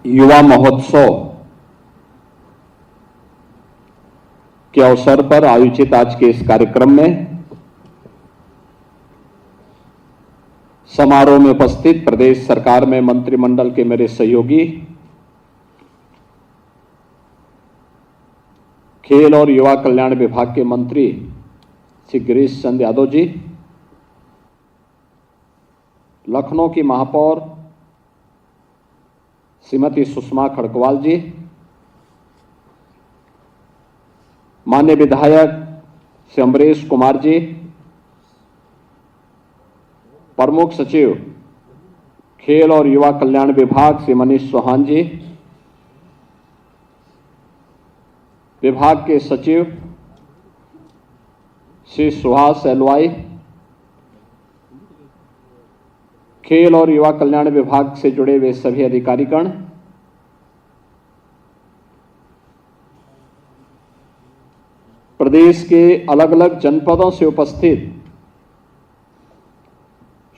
युवा महोत्सव के अवसर पर आयोजित आज के इस कार्यक्रम में समारोह में उपस्थित प्रदेश सरकार में मंत्रिमंडल के मेरे सहयोगी, खेल और युवा कल्याण विभाग के मंत्री श्री गिरीश चंद्र यादव जी, लखनऊ की महापौर श्रीमती सुषमा खड़गवाल जी, माननीय विधायक श्री अमरेश कुमार जी, प्रमुख सचिव खेल और युवा कल्याण विभाग श्री मनीष चौहान जी, विभाग के सचिव श्री सुहास एलवाई, खेल और युवा कल्याण विभाग से जुड़े हुए सभी अधिकारीगण, प्रदेश के अलग अलग जनपदों से उपस्थित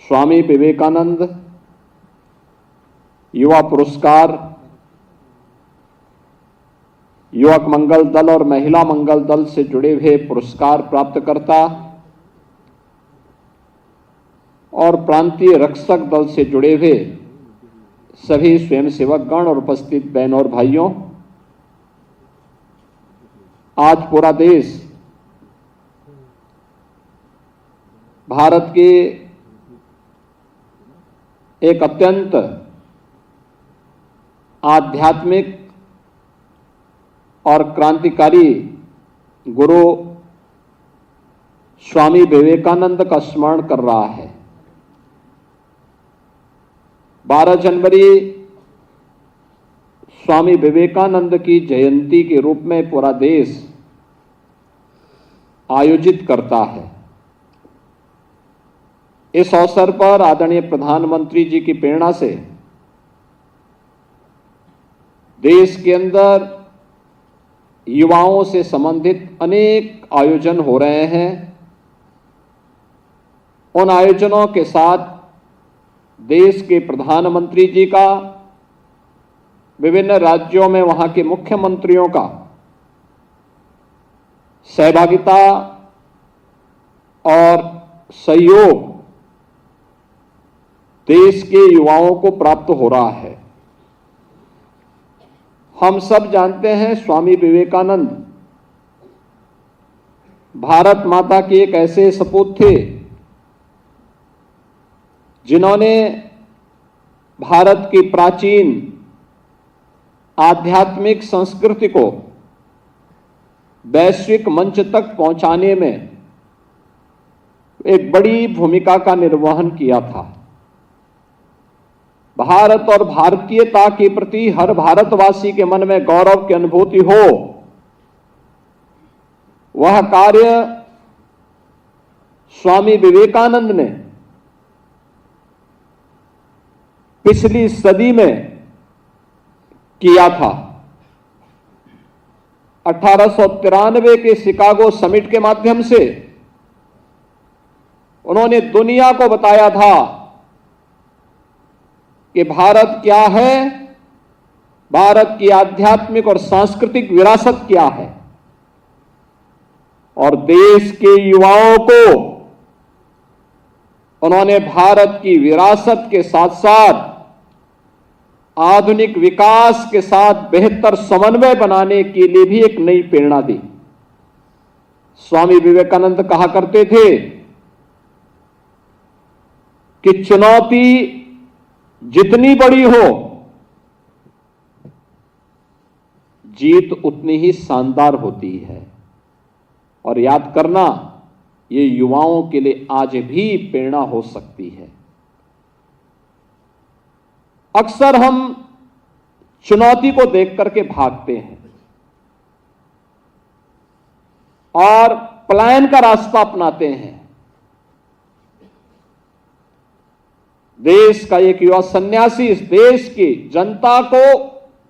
स्वामी विवेकानंद युवा पुरस्कार, युवक मंगल दल और महिला मंगल दल से जुड़े हुए पुरस्कार प्राप्तकर्ता और प्रांतीय रक्षक दल से जुड़े हुए सभी स्वयंसेवक गण और उपस्थित बहनों और भाइयों, आज पूरा देश भारत के एक अत्यंत आध्यात्मिक और क्रांतिकारी गुरु स्वामी विवेकानंद का स्मरण कर रहा है। 12 जनवरी स्वामी विवेकानंद की जयंती के रूप में पूरा देश आयोजित करता है। इस अवसर पर आदरणीय प्रधानमंत्री जी की प्रेरणा से देश के अंदर युवाओं से संबंधित अनेक आयोजन हो रहे हैं। उन आयोजनों के साथ देश के प्रधानमंत्री जी का, विभिन्न राज्यों में वहां के मुख्यमंत्रियों का सहभागिता और सहयोग देश के युवाओं को प्राप्त हो रहा है। हम सब जानते हैं स्वामी विवेकानंद भारत माता के एक ऐसे सपूत थे जिन्होंने भारत की प्राचीन आध्यात्मिक संस्कृति को वैश्विक मंच तक पहुंचाने में एक बड़ी भूमिका का निर्वहन किया था। भारत और भारतीयता के प्रति हर भारतवासी के मन में गौरव की अनुभूति हो, वह कार्य स्वामी विवेकानंद ने पिछली सदी में किया था। 1893 के शिकागो समिट के माध्यम से उन्होंने दुनिया को बताया था कि भारत क्या है, भारत की आध्यात्मिक और सांस्कृतिक विरासत क्या है, और देश के युवाओं को उन्होंने भारत की विरासत के साथ साथ आधुनिक विकास के साथ बेहतर समन्वय बनाने के लिए भी एक नई प्रेरणा दी। स्वामी विवेकानंद कहा करते थे कि चुनौती जितनी बड़ी हो, जीत उतनी ही शानदार होती है। और याद करना, ये युवाओं के लिए आज भी प्रेरणा हो सकती है। अक्सर हम चुनौती को देख करके भागते हैं और पलायन का रास्ता अपनाते हैं। देश का एक युवा सन्यासी इस देश की जनता को,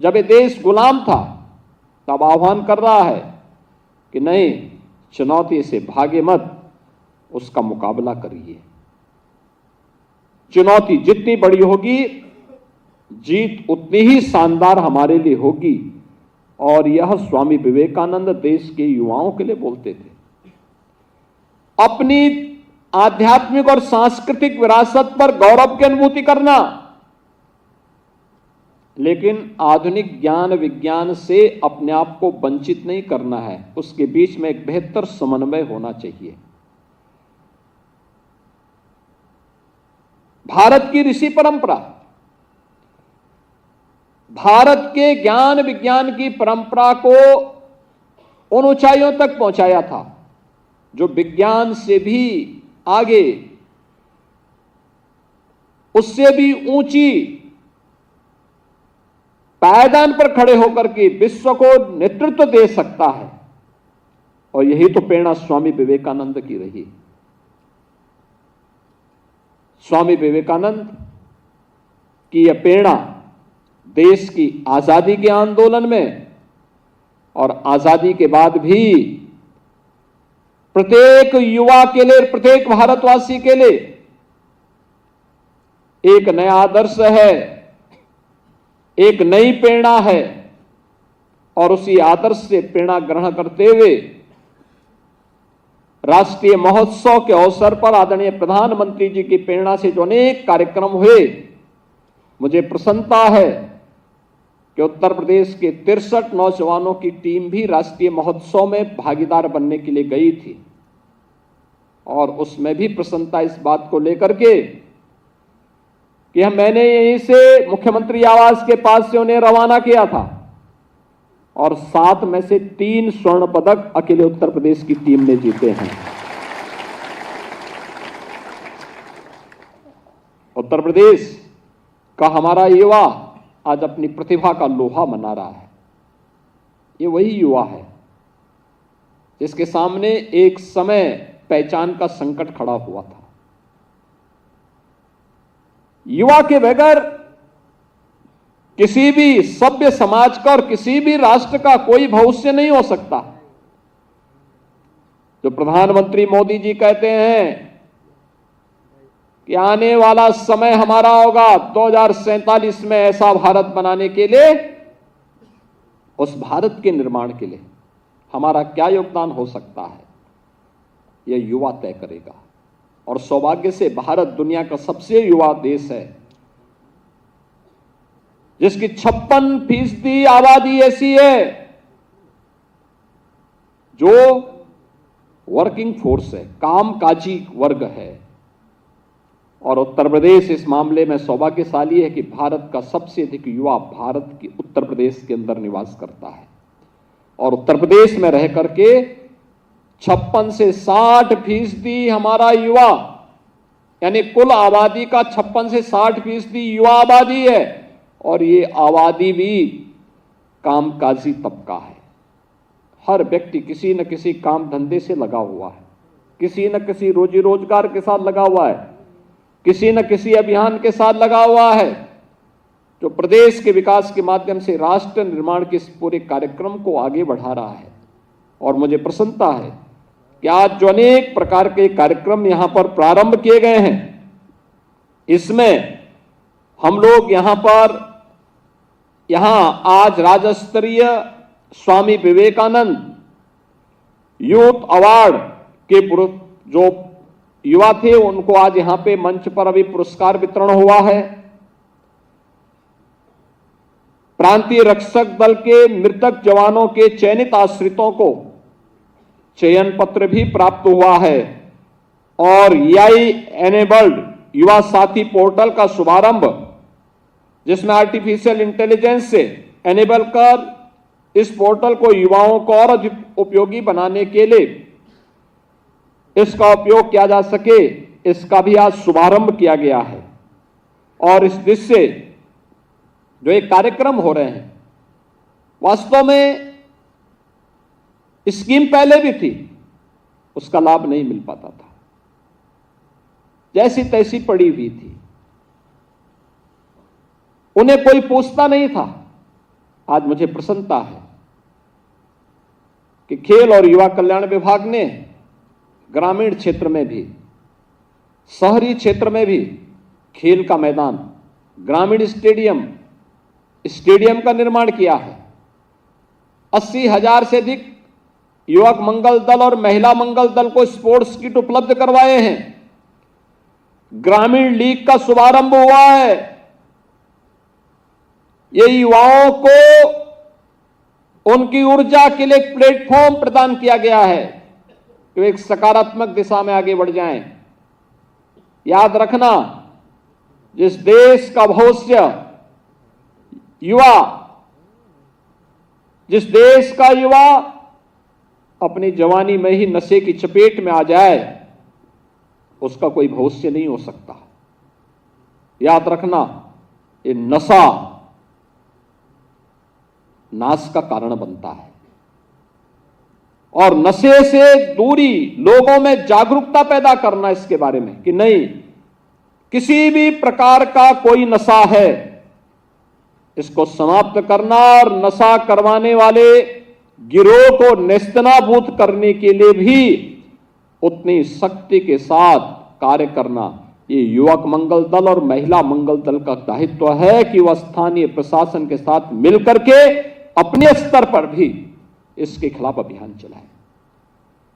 जब ये देश गुलाम था, तब आह्वान कर रहा है कि नहीं, चुनौती से भागे मत, उसका मुकाबला करिए। चुनौती जितनी बड़ी होगी जीत उतनी ही शानदार हमारे लिए होगी। और यह स्वामी विवेकानंद देश के युवाओं के लिए बोलते थे। अपनी आध्यात्मिक और सांस्कृतिक विरासत पर गौरव की अनुभूति करना, लेकिन आधुनिक ज्ञान विज्ञान से अपने आप को वंचित नहीं करना है। उसके बीच में एक बेहतर समन्वय होना चाहिए। भारत की ऋषि परंपरा, भारत के ज्ञान विज्ञान की परंपरा को उन ऊंचाइयों तक पहुंचाया था जो विज्ञान से भी आगे, उससे भी ऊंची पायदान पर खड़े होकर के विश्व को नेतृत्व दे सकता है। और यही तो प्रेरणा स्वामी विवेकानंद की रही। स्वामी विवेकानंद की यह प्रेरणा देश की आजादी के आंदोलन में और आजादी के बाद भी प्रत्येक युवा के लिए, प्रत्येक भारतवासी के लिए एक नया आदर्श है, एक नई प्रेरणा है। और उसी आदर्श से प्रेरणा ग्रहण करते हुए राष्ट्रीय महोत्सव के अवसर पर आदरणीय प्रधानमंत्री जी की प्रेरणा से जो अनेक कार्यक्रम हुए, मुझे प्रसन्नता है कि उत्तर प्रदेश के 63 नौजवानों की टीम भी राष्ट्रीय महोत्सव में भागीदार बनने के लिए गई थी। और उसमें भी प्रसन्नता इस बात को लेकर के कि मैंने यहीं से मुख्यमंत्री आवास के पास से उन्हें रवाना किया था और 7 में से 3 स्वर्ण पदक अकेले उत्तर प्रदेश की टीम ने जीते हैं। उत्तर प्रदेश का हमारा युवा आज अपनी प्रतिभा का लोहा मना रहा है। ये वही युवा है जिसके सामने एक समय पहचान का संकट खड़ा हुआ था। युवा के बगैर किसी भी सभ्य समाज का और किसी भी राष्ट्र का कोई भविष्य नहीं हो सकता। जो प्रधानमंत्री मोदी जी कहते हैं कि आने वाला समय हमारा होगा 2047 में ऐसा भारत बनाने के लिए, उस भारत के निर्माण के लिए हमारा क्या योगदान हो सकता है, यह युवा तय करेगा। और सौभाग्य से भारत दुनिया का सबसे युवा देश है जिसकी 56% आबादी ऐसी है जो वर्किंग फोर्स है, कामकाजी वर्ग है। और उत्तर प्रदेश इस मामले में सौभाग्यशाली है कि भारत का सबसे अधिक युवा भारत की उत्तर प्रदेश के अंदर निवास करता है। और उत्तर प्रदेश में रह करके 56 से 60% हमारा युवा, यानी कुल आबादी का 56 से 60% युवा आबादी है। और ये आबादी भी कामकाजी तबका है। हर व्यक्ति किसी न किसी काम धंधे से लगा हुआ है, किसी न किसी रोजी रोजगार के साथ लगा हुआ है, किसी न किसी अभियान के साथ लगा हुआ है जो प्रदेश के विकास के माध्यम से राष्ट्र निर्माण के इस पूरे कार्यक्रम को आगे बढ़ा रहा है। और मुझे प्रसन्नता है कि आज जो अनेक प्रकार के कार्यक्रम यहां पर प्रारंभ किए गए हैं, इसमें हम लोग यहां आज राज्य स्तरीय स्वामी विवेकानंद यूथ अवार्ड के जो युवा थे उनको आज यहां पे मंच पर अभी पुरस्कार वितरण हुआ है। प्रांतीय रक्षक दल के मृतक जवानों के चयनित आश्रितों को चयन पत्र भी प्राप्त हुआ है। और EI एनेबल्ड युवा साथी पोर्टल का शुभारंभ, जिसमें आर्टिफिशियल इंटेलिजेंस से एनेबल कर इस पोर्टल को युवाओं को और अधिक उपयोगी बनाने के लिए इसका उपयोग किया जा सके, इसका भी आज शुभारंभ किया गया है। और इस दृष्टि से जो एक कार्यक्रम हो रहे हैं, वास्तव में स्कीम पहले भी थी, उसका लाभ नहीं मिल पाता था, जैसी तैसी पड़ी हुई थी, उन्हें कोई पूछता नहीं था। आज मुझे प्रसन्नता है कि खेल और युवा कल्याण विभाग ने ग्रामीण क्षेत्र में भी, शहरी क्षेत्र में भी खेल का मैदान, ग्रामीण स्टेडियम स्टेडियम का निर्माण किया है। 80,000 से अधिक युवक मंगल दल और महिला मंगल दल को स्पोर्ट्स किट उपलब्ध करवाए हैं। ग्रामीण लीग का शुभारंभ हुआ है। ये युवाओं को उनकी ऊर्जा के लिए एक प्लेटफॉर्म प्रदान किया गया है कि वे एक सकारात्मक दिशा में आगे बढ़ जाएं। याद रखना, जिस देश का भविष्य युवा, जिस देश का युवा अपनी जवानी में ही नशे की चपेट में आ जाए, उसका कोई भविष्य नहीं हो सकता। याद रखना, ये नशा नाश का कारण बनता है और नशे से दूरी, लोगों में जागरूकता पैदा करना इसके बारे में कि नहीं, किसी भी प्रकार का कोई नशा है, इसको समाप्त करना और नशा करवाने वाले गिरोह को नेस्तनाबूद करने के लिए भी उतनी शक्ति के साथ कार्य करना, ये युवक मंगल दल और महिला मंगल दल का दायित्व है कि वह स्थानीय प्रशासन के साथ मिलकर के अपने स्तर पर भी इसके खिलाफ अभियान चलाए।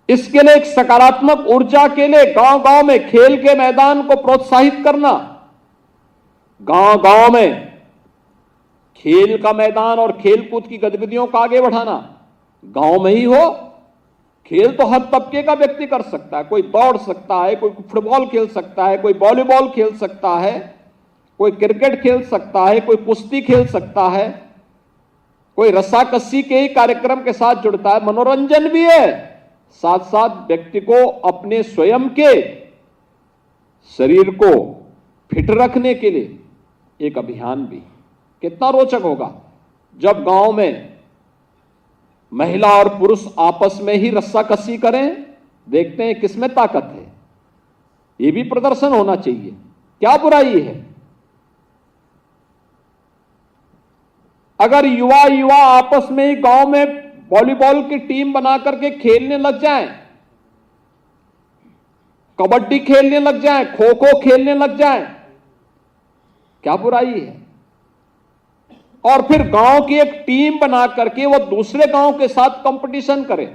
इसके लिए एक सकारात्मक ऊर्जा के लिए गांव-गांव में खेल के मैदान को प्रोत्साहित करना, गांव-गांव में खेल का मैदान और खेलकूद की गतिविधियों को आगे बढ़ाना। गांव में ही हो, खेल तो हर तबके का व्यक्ति कर सकता है। कोई दौड़ सकता है, कोई फुटबॉल खेल सकता है, कोई वॉलीबॉल खेल सकता है, कोई क्रिकेट खेल सकता है, कोई कुश्ती खेल सकता है, कोई रस्साकसी के ही कार्यक्रम के साथ जुड़ता है। मनोरंजन भी है, साथ साथ व्यक्ति को अपने स्वयं के शरीर को फिट रखने के लिए एक अभियान भी। कितना रोचक होगा जब गांव में महिला और पुरुष आपस में ही रस्साकसी करें, देखते हैं किसमें ताकत है। यह भी प्रदर्शन होना चाहिए, क्या बुराई है। अगर युवा आपस में ही गांव में वॉलीबॉल की टीम बना करके खेलने लग जाएं, कबड्डी खेलने लग जाएं, खो खो खेलने लग जाएं, क्या बुराई है। और फिर गांव की एक टीम बना करके वो दूसरे गांव के साथ कंपटीशन करें,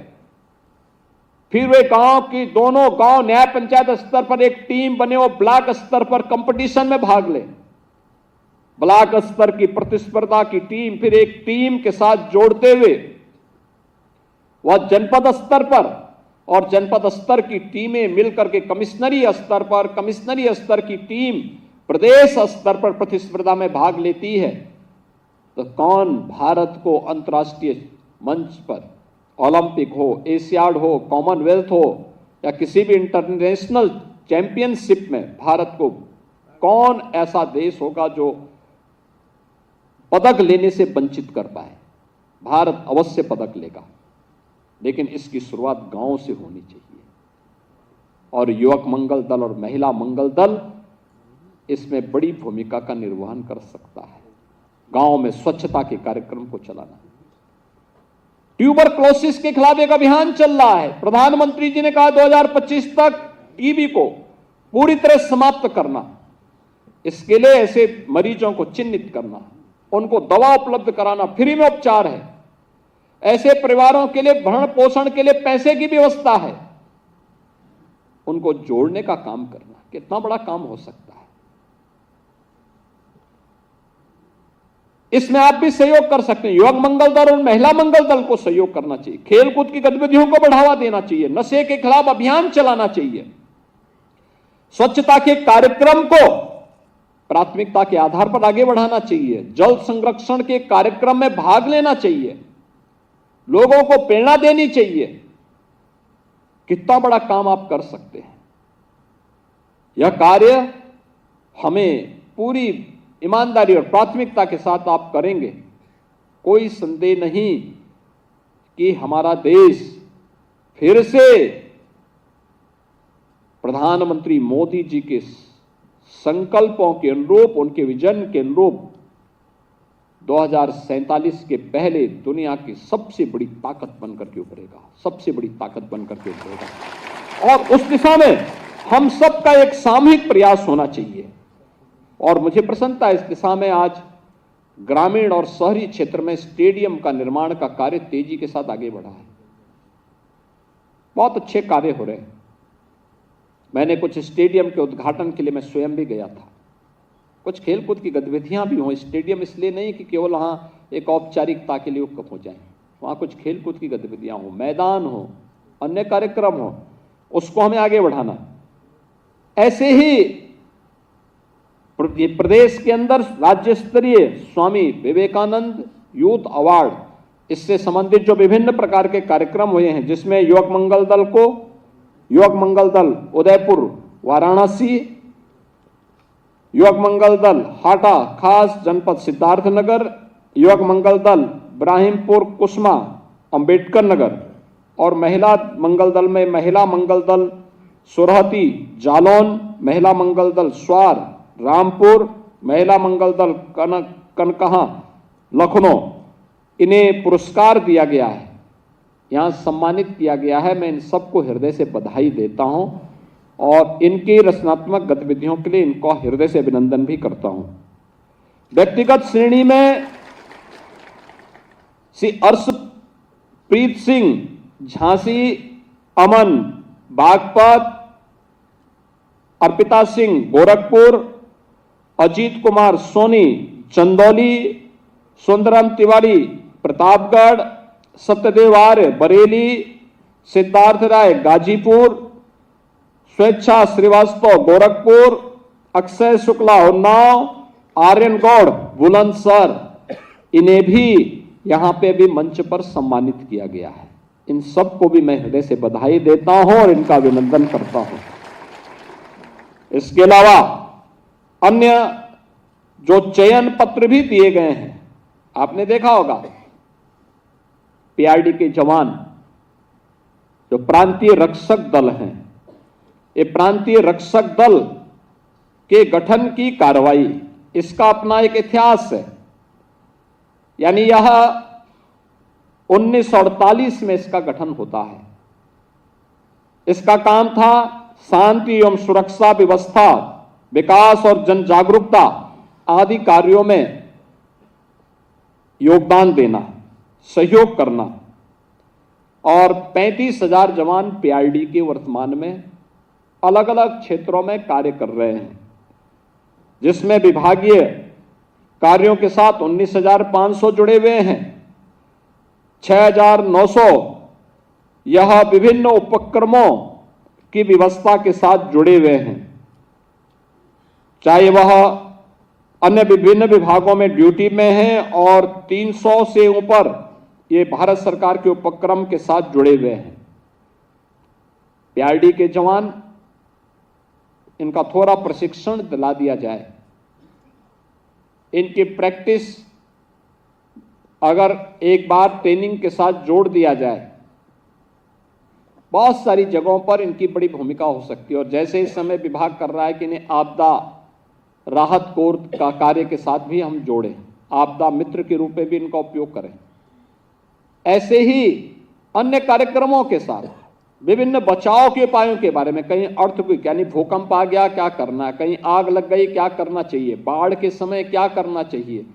फिर वे गांव की दोनों गांव न्याय पंचायत स्तर पर एक टीम बने, वो ब्लॉक स्तर पर कंपटीशन में भाग ले। ब्लॉक स्तर की प्रतिस्पर्धा की टीम फिर एक टीम के साथ जोड़ते हुए वह जनपद स्तर पर, और जनपद स्तर की टीमें मिलकर के कमिश्नरी स्तर पर, कमिश्नरी स्तर की टीम प्रदेश स्तर पर प्रतिस्पर्धा में भाग लेती है। तो कौन भारत को अंतर्राष्ट्रीय मंच पर, ओलंपिक हो, एशियाड हो, कॉमनवेल्थ हो या किसी भी इंटरनेशनल चैंपियनशिप में भारत को, कौन ऐसा देश होगा जो पदक लेने से वंचित कर पाए। भारत अवश्य पदक लेगा, लेकिन इसकी शुरुआत गांव से होनी चाहिए। और युवक मंगल दल और महिला मंगल दल इसमें बड़ी भूमिका का निर्वहन कर सकता है। गांव में स्वच्छता के कार्यक्रम को चलाना, ट्यूबरक्लोसिस के खिलाफ एक अभियान चल रहा है। प्रधानमंत्री जी ने कहा 2025 तक टीबी को पूरी तरह समाप्त करना। इसके लिए ऐसे मरीजों को चिन्हित करना, उनको दवा उपलब्ध कराना, फ्री में उपचार है। ऐसे परिवारों के लिए भरण पोषण के लिए पैसे की व्यवस्था है, उनको जोड़ने का काम करना। कितना बड़ा काम हो सकता है। इसमें आप भी सहयोग कर सकते हैं। युवक मंगल दल और महिला मंगल दल को सहयोग करना चाहिए, खेलकूद की गतिविधियों को बढ़ावा देना चाहिए, नशे के खिलाफ अभियान चलाना चाहिए, स्वच्छता के कार्यक्रम को प्राथमिकता के आधार पर आगे बढ़ाना चाहिए, जल संरक्षण के कार्यक्रम में भाग लेना चाहिए, लोगों को प्रेरणा देनी चाहिए। कितना बड़ा काम आप कर सकते हैं। यह कार्य हमें पूरी ईमानदारी और प्राथमिकता के साथ आप करेंगे, कोई संदेह नहीं कि हमारा देश फिर से प्रधानमंत्री मोदी जी के संकल्पों के अनुरूप, उनके विजन के अनुरूप 2047 के पहले दुनिया की सबसे बड़ी ताकत बनकर के उभरेगा, सबसे बड़ी ताकत बनकर के उभरेगा। और उस दिशा में हम सबका एक सामूहिक प्रयास होना चाहिए। और मुझे प्रसन्नता इस दिशा में आज ग्रामीण और शहरी क्षेत्र में स्टेडियम का निर्माण का कार्य तेजी के साथ आगे बढ़ा है। बहुत अच्छे कार्य हो रहे हैं। मैंने कुछ स्टेडियम के उद्घाटन के लिए मैं स्वयं भी गया था। कुछ खेलकूद की गतिविधियां भी हों। स्टेडियम इसलिए नहीं कि केवल वहां एक औपचारिकता के लिए हो जाए, वहां कुछ खेलकूद की गतिविधियां हो, मैदान हो, अन्य कार्यक्रम हो, उसको हमें आगे बढ़ाना। ऐसे ही प्रदेश के अंदर राज्य स्तरीय स्वामी विवेकानंद यूथ अवार्ड, इससे संबंधित जो विभिन्न प्रकार के कार्यक्रम हुए हैं, जिसमें युवक मंगल दल उदयपुर वाराणसी, युवक मंगल दल हाटा खास जनपद सिद्धार्थनगर, युवक मंगल दल इब्राहिमपुर कुसमा अंबेडकर नगर, और महिला मंगल दल में महिला मंगल दल सुरहती जालौन, महिला मंगल दल स्वार रामपुर, महिला मंगल दल कनकहा लखनऊ, इन्हें पुरस्कार दिया गया है, यहां सम्मानित किया गया है। मैं इन सबको हृदय से बधाई देता हूं और इनकी रचनात्मक गतिविधियों के लिए इनको हृदय से अभिनंदन भी करता हूं। व्यक्तिगत श्रेणी में श्री अर्शप्रीत सिंह झांसी, अमन बागपत, अर्पिता सिंह गोरखपुर, अजीत कुमार सोनी चंदौली, सुंदरम तिवारी प्रतापगढ़, सत्यदेव आर्य बरेली, सिद्धार्थ राय गाजीपुर, स्वेच्छा श्रीवास्तव गोरखपुर, अक्षय शुक्ला उन्नाव, आर्यन गौड़ बुलंदशहर, इन्हें भी यहां पे भी मंच पर सम्मानित किया गया है। इन सबको भी मैं हृदय से बधाई देता हूं और इनका अभिनंदन करता हूं। इसके अलावा अन्य जो चयन पत्र भी दिए गए हैं, आपने देखा होगा, पीआरडी के जवान जो प्रांतीय रक्षक दल हैं, ये प्रांतीय रक्षक दल के गठन की कार्रवाई, इसका अपना एक इतिहास है। यानी यह 1948 में इसका गठन होता है। इसका काम था शांति एवं सुरक्षा व्यवस्था, विकास और जन जागरूकता आदि कार्यों में योगदान देना, सहयोग करना। और 35,000 जवान पीआरडी के वर्तमान में अलग अलग क्षेत्रों में कार्य कर रहे हैं, जिसमें विभागीय कार्यों के साथ 19,500 जुड़े हुए हैं। 6,900 यह विभिन्न उपक्रमों की व्यवस्था के साथ जुड़े हुए हैं, चाहे वह अन्य विभिन्न विभागों में ड्यूटी में हैं, और 300 से ऊपर ये भारत सरकार के उपक्रम के साथ जुड़े हुए हैं। पीआरडी के जवान, इनका थोड़ा प्रशिक्षण दिला दिया जाए, इनकी प्रैक्टिस अगर एक बार ट्रेनिंग के साथ जोड़ दिया जाए, बहुत सारी जगहों पर इनकी बड़ी भूमिका हो सकती है। और जैसे इस समय विभाग कर रहा है कि इन्हें आपदा राहत कोर का कार्य के साथ भी हम जोड़ें, आपदा मित्र के रूप में भी इनका उपयोग करें। ऐसे ही अन्य कार्यक्रमों के साथ विभिन्न बचाव के उपायों के बारे में, कहीं अर्थक्वेक यानी भूकंप आ गया क्या करना है, कहीं आग लग गई क्या करना चाहिए, बाढ़ के समय क्या करना चाहिए,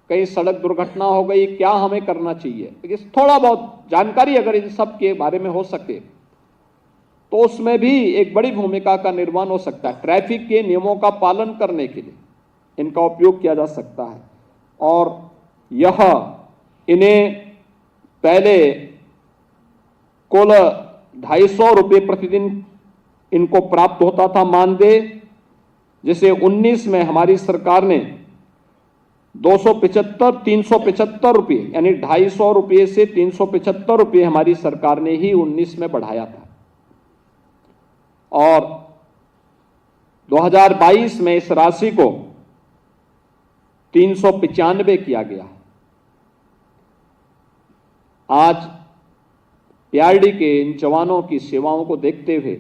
कहीं सड़क दुर्घटना हो गई क्या हमें करना चाहिए, थोड़ा बहुत जानकारी अगर इन सब के बारे में हो सके तो उसमें भी एक बड़ी भूमिका का निर्वहन हो सकता है। ट्रैफिक के नियमों का पालन करने के लिए इनका उपयोग किया जा सकता है। और यह इन्हें पहले कुल 250 रुपये प्रतिदिन इनको प्राप्त होता था मानदेय, जिसे 19 में हमारी सरकार ने 375 रुपये यानी 250 रुपये से 375 रुपये हमारी सरकार ने ही 19 में बढ़ाया था। और 2022 में इस राशि को 395 किया गया। आज पीआरडी के इन जवानों की सेवाओं को देखते हुए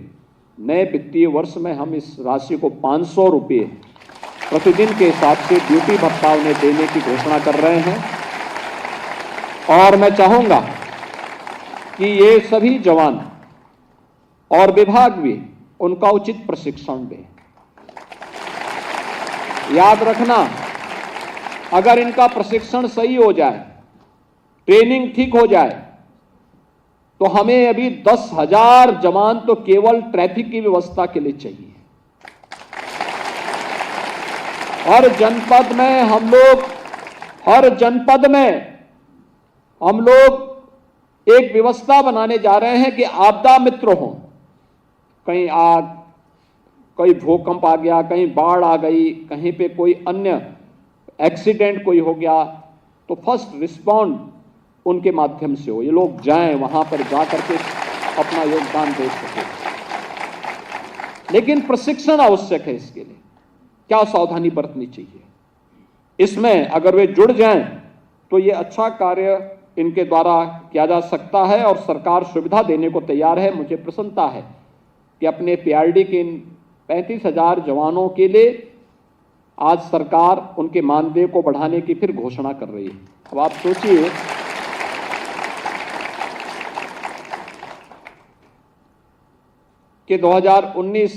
नए वित्तीय वर्ष में हम इस राशि को 500 रुपये प्रतिदिन के हिसाब से ड्यूटी भत्ता उन्हें देने की घोषणा कर रहे हैं। और मैं चाहूंगा कि ये सभी जवान और विभाग भी उनका उचित प्रशिक्षण दें। याद रखना अगर इनका प्रशिक्षण सही हो जाए, ट्रेनिंग ठीक हो जाए, तो हमें अभी 10,000 जवान तो केवल ट्रैफिक की व्यवस्था के लिए चाहिए। हर जनपद में हम लोग एक व्यवस्था बनाने जा रहे हैं कि आपदा मित्र हो। कहीं आग, कहीं भूकंप आ गया, कहीं बाढ़ आ गई, कहीं पे कोई अन्य एक्सीडेंट कोई हो गया, तो फर्स्ट रिस्पॉन्ड उनके माध्यम से हो। ये लोग जाएं, वहां पर जा करके अपना योगदान दे सके। लेकिन प्रशिक्षण आवश्यक है। इसके लिए क्या सावधानी बरतनी चाहिए, इसमें अगर वे जुड़ जाएं तो ये अच्छा कार्य इनके द्वारा किया जा सकता है और सरकार सुविधा देने को तैयार है। मुझे प्रसन्नता है कि अपने पीआरडी के इन 35,000 जवानों के लिए आज सरकार उनके मानदेय को बढ़ाने की फिर घोषणा कर रही है। अब आप सोचिए कि 2019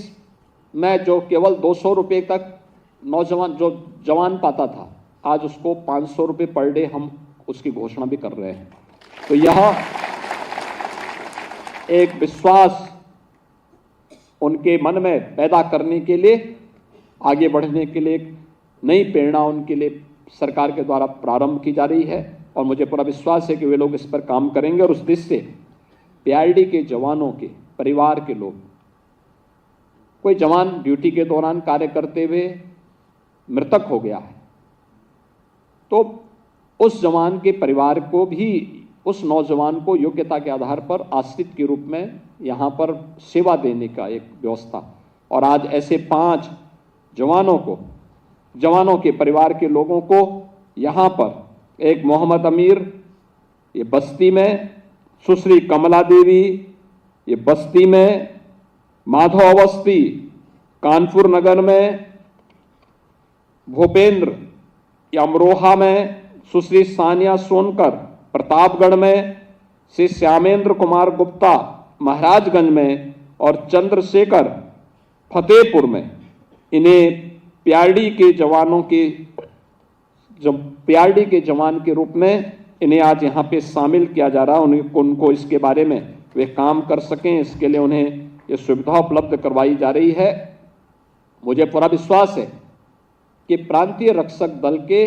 में जो केवल 200 रुपये तक जो जवान पाता था, आज उसको 500 रुपये पर डे हम उसकी घोषणा भी कर रहे हैं। तो यह एक विश्वास उनके मन में पैदा करने के लिए, आगे बढ़ने के लिए एक नई प्रेरणा उनके लिए सरकार के द्वारा प्रारंभ की जा रही है और मुझे पूरा विश्वास है कि वे लोग इस पर काम करेंगे और उस देश से पीआरडी के जवानों के परिवार के लोग, कोई जवान ड्यूटी के दौरान कार्य करते हुए मृतक हो गया है तो उस जवान के परिवार को भी, उस नौजवान को योग्यता के आधार पर आश्रित के रूप में यहाँ पर सेवा देने का एक व्यवस्था। और आज ऐसे 5 जवानों के परिवार के लोगों को यहाँ पर एक मोहम्मद अमीर ये बस्ती में, सुश्री कमला देवी ये बस्ती में, माधव अवस्थी कानपुर नगर में, भूपेंद्र अमरोहा में, सुश्री सानिया सोनकर प्रतापगढ़ में, श्री श्यामेंद्र कुमार गुप्ता महाराजगंज में और चंद्रशेखर फतेहपुर में, इन्हें पीआरडी के जवान के रूप में इन्हें आज यहाँ पे शामिल किया जा रहा है। उनको इसके बारे में वे काम कर सकें, इसके लिए उन्हें ये सुविधा उपलब्ध करवाई जा रही है। मुझे पूरा विश्वास है कि प्रांतीय रक्षक दल के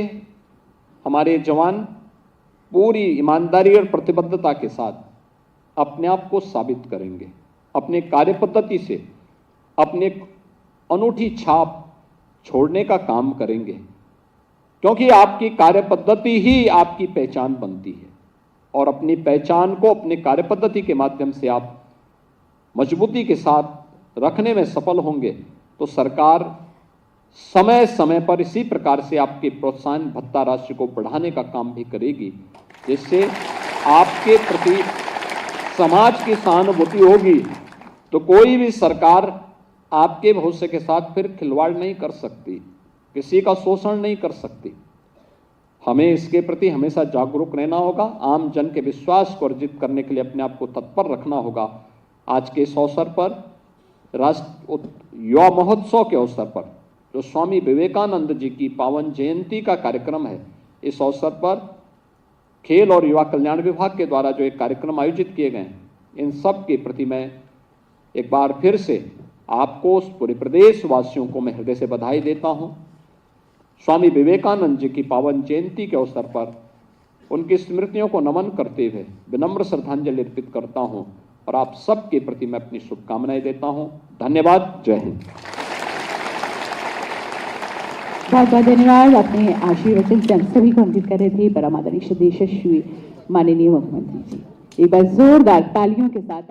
हमारे जवान पूरी ईमानदारी और प्रतिबद्धता के साथ अपने आप को साबित करेंगे, अपने कार्य पद्धति से अपने अनूठी छाप छोड़ने का काम करेंगे, क्योंकि आपकी कार्य पद्धति ही आपकी पहचान बनती है और अपनी पहचान को अपने कार्य पद्धति के माध्यम से आप मजबूती के साथ रखने में सफल होंगे तो सरकार समय समय पर इसी प्रकार से आपके प्रोत्साहन भत्ता राशि को बढ़ाने का काम भी करेगी, जिससे आपके प्रति समाज की सहानुभूति होगी तो कोई भी सरकार आपके भविष्य के साथ फिर खिलवाड़ नहीं कर सकती, किसी का शोषण नहीं कर सकती। हमें इसके प्रति हमेशा जागरूक रहना होगा, आम जन के विश्वास को अर्जित करने के लिए अपने आप को तत्पर रखना होगा। आज के इस अवसर पर राष्ट्र युवा महोत्सव के अवसर पर जो स्वामी विवेकानंद जी की पावन जयंती का कार्यक्रम है, इस अवसर पर खेल और युवा कल्याण विभाग के द्वारा जो एक कार्यक्रम आयोजित किए गए, इन सब के प्रति मैं एक बार फिर से आपको, पूरे प्रदेश वासियों को मैं हृदय से बधाई देता हूं। स्वामी विवेकानंद जी की पावन जयंती के अवसर पर उनकी स्मृतियों को नमन करते हुए विनम्र श्रद्धांजलि अर्पित करता हूं और आप सबके प्रति मैं अपनी शुभकामनाएं देता हूं। धन्यवाद। जय हिंद। बहुत बहुत धन्यवाद। अपने आशीर्वचन से हम सभी को अंकित कर रहे थे परम आदरणीय यशस्वी माननीय मुख्यमंत्री जी। एक बार जोरदार तालियों के साथ